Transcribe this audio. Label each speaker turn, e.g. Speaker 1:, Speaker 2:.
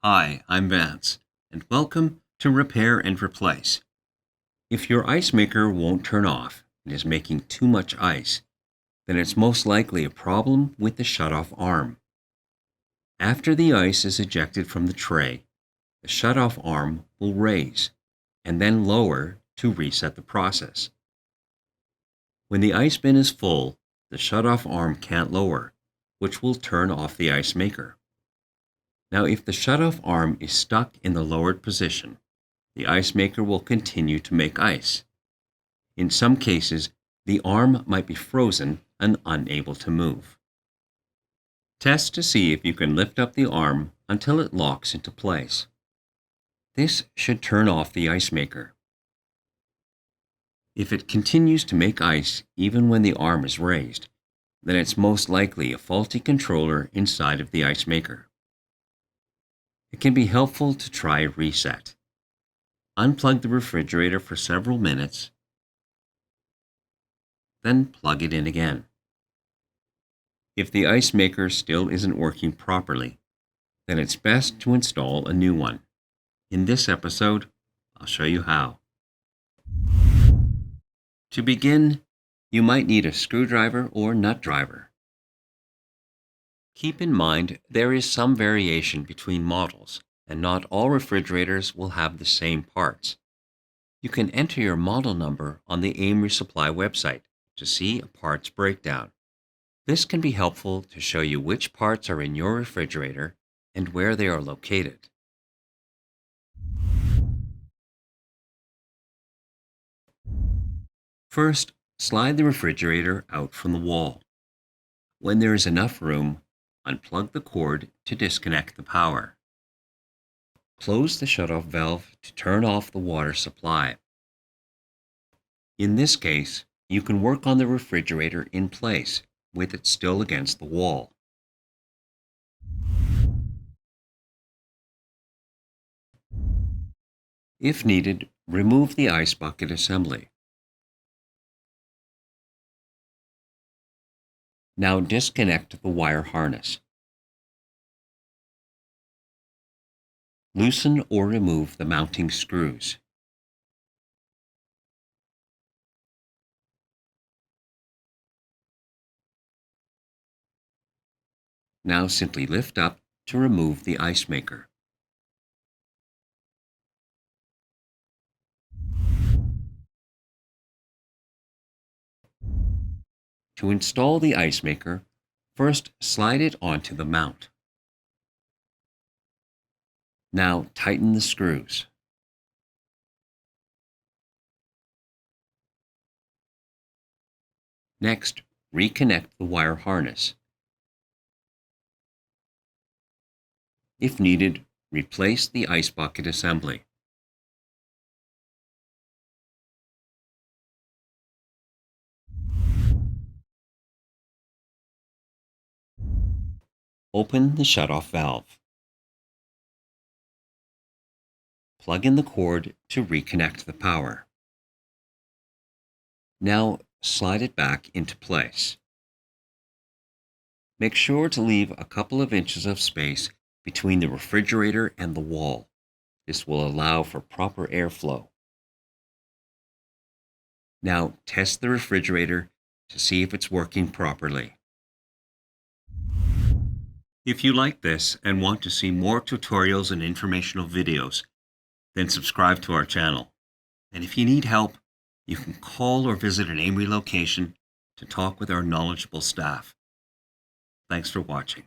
Speaker 1: Hi, I'm Vance, and welcome to Repair and Replace. If your ice maker won't turn off and is making too much ice, then it's most likely a problem with the shutoff arm. After the ice is ejected from the tray, the shutoff arm will raise and then lower to reset the process. When the ice bin is full, the shutoff arm can't lower, which will turn off the ice maker. Now, if the shutoff arm is stuck in the lowered position, the ice maker will continue to make ice. In some cases, the arm might be frozen and unable to move. Test to see if you can lift up the arm until it locks into place. This should turn off the ice maker. If it continues to make ice even when the arm is raised, then it's most likely a faulty controller inside of the ice maker. It can be helpful to try a reset. Unplug the refrigerator for several minutes, then plug it in again. If the ice maker still isn't working properly, then it's best to install a new one. In this episode, I'll show you how. To begin, you might need a screwdriver or nut driver. Keep in mind there is some variation between models, and not all refrigerators will have the same parts. You can enter your model number on the AMRE Supply website to see a parts breakdown. This can be helpful to show you which parts are in your refrigerator and where they are located. First, slide the refrigerator out from the wall. When there is enough room, unplug the cord to disconnect the power. Close the shutoff valve to turn off the water supply. In this case, you can work on the refrigerator in place with it still against the wall. If needed, remove the ice bucket assembly. Now disconnect the wire harness. Loosen or remove the mounting screws. Now simply lift up to remove the ice maker. To install the ice maker, first slide it onto the mount. Now tighten the screws. Next, reconnect the wire harness. If needed, replace the ice bucket assembly. Open the shutoff valve. Plug in the cord to reconnect the power. Now slide it back into place. Make sure to leave a couple of inches of space between the refrigerator and the wall. This will allow for proper airflow. Now test the refrigerator to see if it's working properly. If you like this and want to see more tutorials and informational videos, then subscribe to our channel. And if you need help, you can call or visit an AMRE location to talk with our knowledgeable staff. Thanks for watching.